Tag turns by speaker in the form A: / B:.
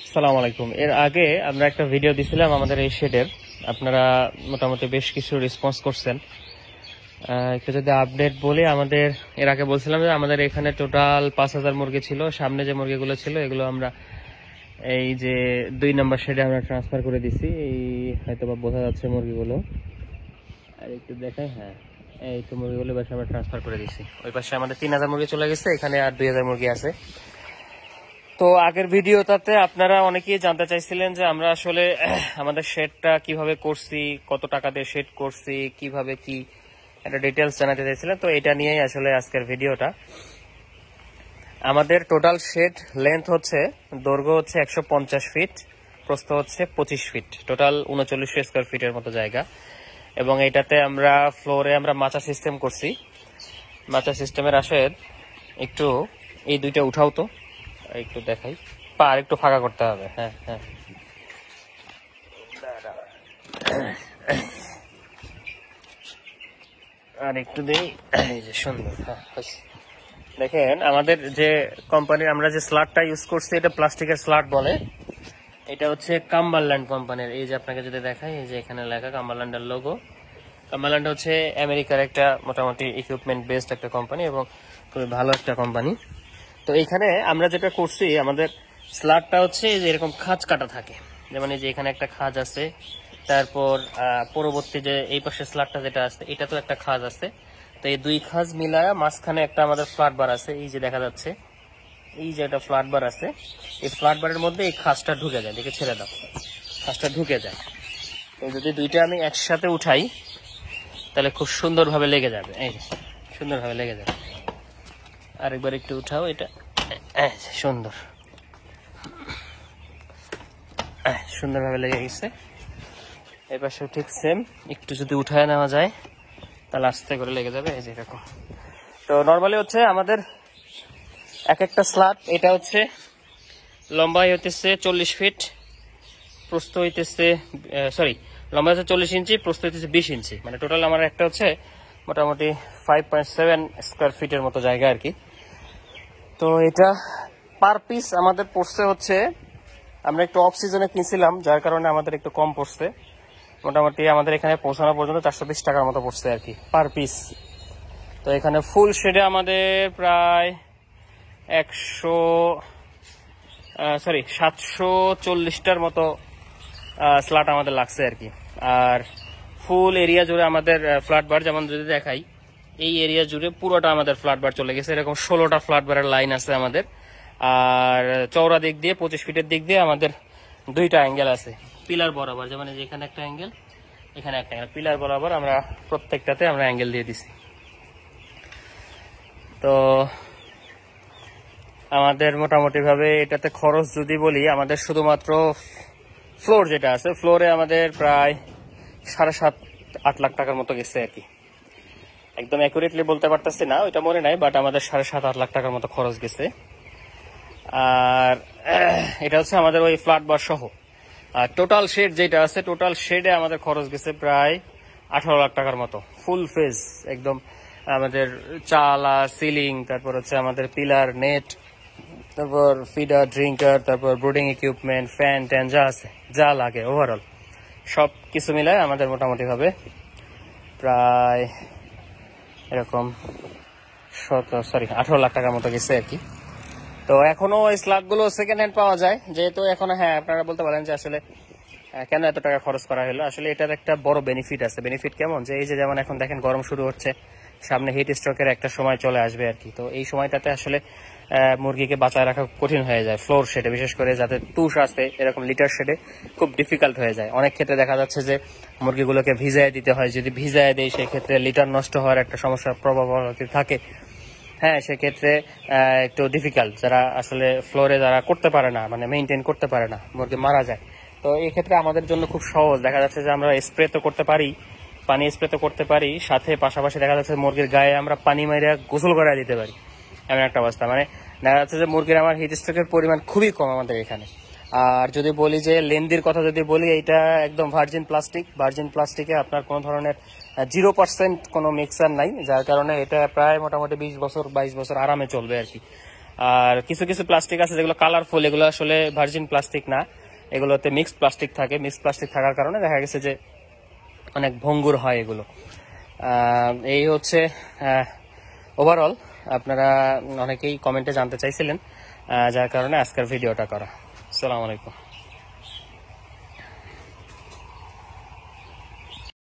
A: আসসালামু আলাইকুম। এর আগে আমরা একটা ভিডিও দিছিলাম আমাদের এই শেডের, আপনারা মোটামুটি বেশ কিছু রেসপন্স করছেন। একটু যদি আপডেট বলি, আমাদের এর আগে বলছিলাম যে আমাদের এখানে টোটাল 5,000 মুরগি ছিল। সামনে যে মুরগিগুলো ছিল এগুলো আমরা এই যে 2 নম্বর শেডে আমরা ট্রান্সফার করে দিছি। এই হয়তো বা বোঝা যাচ্ছে মুরগিগুলো, আর একটু দেখাই। হ্যাঁ, এই তো মুরগিগুলো পাশে আমরা ট্রান্সফার করে দিছি। ওই পাশে আমাদের 3,000 মুরগি চলে গেছে, এখানে আর 2,000 মুরগি আছে। তো আগের ভিডিওটাতে আপনারা অনেকেই জানতে চাইছিলেন যে আমরা আসলে আমাদের শেডটা কিভাবে করছি, কত টাকা দিয়ে শেড করছি, কিভাবে কি একটা ডিটেলস জানাতে চাইছিলেন। তো এটা নিয়েই আসলে আজকের ভিডিওটা। আমাদের টোটাল শেড লেন্থ হচ্ছে, দৈর্ঘ্য হচ্ছে 150 ফিট, প্রস্থ হচ্ছে 25 ফিট, টোটাল 39 স্কোয়ার ফিটের মতো জায়গা। এবং এটাতে আমরা ফ্লোরে আমরা মাচা সিস্টেম করছি। মাচা সিস্টেমের আসলে একটু এই দুইটা উঠাও তো, একটু দেখাই। পা আর একটু ফাঁকা করতে হবে। হ্যাঁ হ্যাঁ, আর একটু দেই। এই যে সুন্দর। হ্যাঁ, দেখেন আমাদের যে কোম্পানির আমরা যে স্লাটটা ইউজ করছি, এটা প্লাস্টিকের স্লাট বলে। এটা হচ্ছে কাম্বারল্যান্ড কোম্পানির। এই যে আপনাকে যদি দেখাই, এই যে এখানে লেখা কাম্বারল্যান্ডের লোগো। কাম্বারল্যান্ড হচ্ছে আমেরিকার একটা মোটামুটি ইকুইপমেন্ট বেসড একটা কোম্পানি এবং খুবই ভালো একটা কোম্পানি। তো এইখানে আমরা যেটা করছি, আমাদের স্লাটটা হচ্ছে যে এরকম খাঁজ কাটা থাকে, যেমন এই যে এখানে একটা খাঁজ আছে, তারপর পরবর্তী যে এই পাশে স্লাটটা যেটা আছে এটা তো একটা খাঁজ আছে। তো এই দুই খাঁজ মিলায় মাঝখানে একটা আমাদের ফ্ল্যাট বার আছে, এই যে দেখা যাচ্ছে, এই যে একটা ফ্ল্যাট বার আছে। এই ফ্ল্যাট বারের মধ্যে এই খাঁজটা ঢুকে যায়, দেখে ছেড়ে দাও, খাঁজটা ঢুকে যায়। তো যদি দুইটা আমি একসাথে উঠাই তাহলে খুব সুন্দরভাবে লেগে যাবে। এই যে সুন্দরভাবে লেগে যাবে। আরেকবার একটু উঠাও এটা। সুন্দর, সুন্দরভাবে লেগে গেছে। এই পাশেও ঠিক সেম, একটু যদি উঠায় নেওয়া যায় তাহলে আস্তে করে লেগে যাবে। এই যে এরকম। তো নর্মালি হচ্ছে আমাদের এক একটা স্ল্যাব, এটা হচ্ছে লম্বাই হইতেছে 40 ফিট, প্রস্থ হইতেছে লম্বা হচ্ছে 40 ইঞ্চি, প্রস্থ হইতেছে 20 ইঞ্চি। মানে টোটাল আমার একটা হচ্ছে মোটামুটি 5.7 স্কোয়ার ফিটের মতো জায়গা আর কি। তো এটা পার পিস আমাদের পড়ছে হচ্ছে, আমরা একটু অফ সিজনে কিনছিলাম যার কারণে আমাদের একটু কম পড়ছে। মোটামুটি আমাদের এখানে পৌঁছানো পর্যন্ত 420 টাকার মতো পড়ছে আর কি পার পিস। তো এখানে ফুল শেডে আমাদের প্রায় 740টার মতো স্ল্যাট আমাদের লাগছে আর কি। আর ফুল এরিয়া জুড়ে আমাদের ফ্ল্যাট বার, যেমন যদি দেখাই, এই এরিয়া জুড়ে পুরোটা আমাদের ফ্ল্যাট বার চলে গেছে। এরকম 16টা ফ্ল্যাট বারের লাইন আছে আমাদের। আর চওড়া দিক দিয়ে 25 ফিটের দিক দিয়ে আমাদের 2টা অ্যাঙ্গেল আছে পিলার বরাবর, যেমন এখানে একটা অ্যাঙ্গেল, এখানে একটা অ্যাঙ্গেল, পিলার বরাবর আমরা প্রত্যেকটাতে আমরা অ্যাঙ্গেল দিয়ে দিছি। তো আমাদের মোটামুটি ভাবে এটাতে খরচ যদি বলি, আমাদের শুধুমাত্র ফ্লোর যেটা আছে, ফ্লোরে আমাদের প্রায় 7.5-8 লাখ টাকার মতো গেছে আর কি। একদম অ্যাকুরেটলি বলতে পারতেছি না, ওইটা মনে নাই, বাট আমাদের 7.5-8 লাখ টাকার মতো খরচ গেছে। আর এটা হচ্ছে আমাদের ওই ফ্ল্যাট বার সহ। আর টোটাল শেড যেটা আছে, টোটাল শেডে আমাদের খরচ গেছে প্রায় 18 লাখ টাকার মতো, ফুল ফেজ একদম। আমাদের চাল আর সিলিং, তারপর হচ্ছে আমাদের পিলার, নেট, তারপর ফিডার, ড্রিঙ্কার, তারপর ব্রুডিং ইকুইপমেন্ট, ফ্যান ট্যান যা আছে, যা লাগে ওভারঅল সব কিছু মিলায় আমাদের মোটামুটি ভাবে প্রায় এরকম 18 লাখ টাকার মতো গেছে আর কি। তো এখনো ওই স্ল্যাবগুলো সেকেন্ড হ্যান্ড পাওয়া যায়, যেহেতু এখনো, হ্যাঁ আপনারা বলতে পারেন যে আসলে কেন এত টাকা খরচ করা হলো। আসলে এটার একটা বড় বেনিফিট আছে। বেনিফিট কেমন, যে এই যে যেমন এখন দেখেন গরম শুরু হচ্ছে, সামনে হিট স্ট্রোকের একটা সময় চলে আসবে আর কি। তো এই সময়টাতে আসলে মুরগিকে বাঁচায় রাখা কঠিন হয়ে যায় ফ্লোর শেডে, বিশেষ করে যাতে তুষ আছে এরকম লিটার শেডে খুব ডিফিকাল্ট হয়ে যায়। অনেক ক্ষেত্রে দেখা যাচ্ছে যে মুরগিগুলোকে ভিজায় দিতে হয়, যদি ভিজায় দেয় সেক্ষেত্রে লিটার নষ্ট হওয়ার একটা সমস্যার প্রবণতা থাকে। হ্যাঁ, সেক্ষেত্রে একটু ডিফিকাল্ট, যারা আসলে ফ্লোরে যারা করতে পারে না, মানে মেনটেন করতে পারে না, মুরগি মারা যায়। তো এই ক্ষেত্রে আমাদের জন্য খুব সহজ। দেখা যাচ্ছে যে আমরা স্প্রে তো করতে পারি, পানি স্প্রে তো করতে পারি, সাথে পাশাপাশি দেখা যাচ্ছে মুরগির গায়ে আমরা পানি মাইরা গোসল করে দিতে পারি, এমন একটা অবস্থা। মানে দেখা যাচ্ছে যে মুরগির আমার হিট স্ট্রোকের পরিমাণ খুবই কম আমাদের এখানে। আর যদি বলি যে লেন্দির কথা যদি বলি, এইটা একদম ভার্জিন প্লাস্টিকে আপনার কোনো ধরনের 0% কোনো মিক্সার নাই, যার কারণে এটা প্রায় মোটামুটি 20 বছর 22 বছর আরামে চলবে আর কি। আর কিছু কিছু প্লাস্টিক আছে যেগুলো কালারফুল, এগুলো আসলে ভার্জিন প্লাস্টিক না, এগুলোতে মিক্সড প্লাস্টিক থাকে। মিক্সড প্লাস্টিক থাকার কারণে দেখা গেছে যে অনেক ভঙ্গুর হয় এগুলো। এই হচ্ছে ওভারঅল। আপনারা অনেকেই কমেন্টে জানতে চাইছিলেন, যার কারণে আজকের ভিডিওটা করা। আসসালামু আলাইকুম।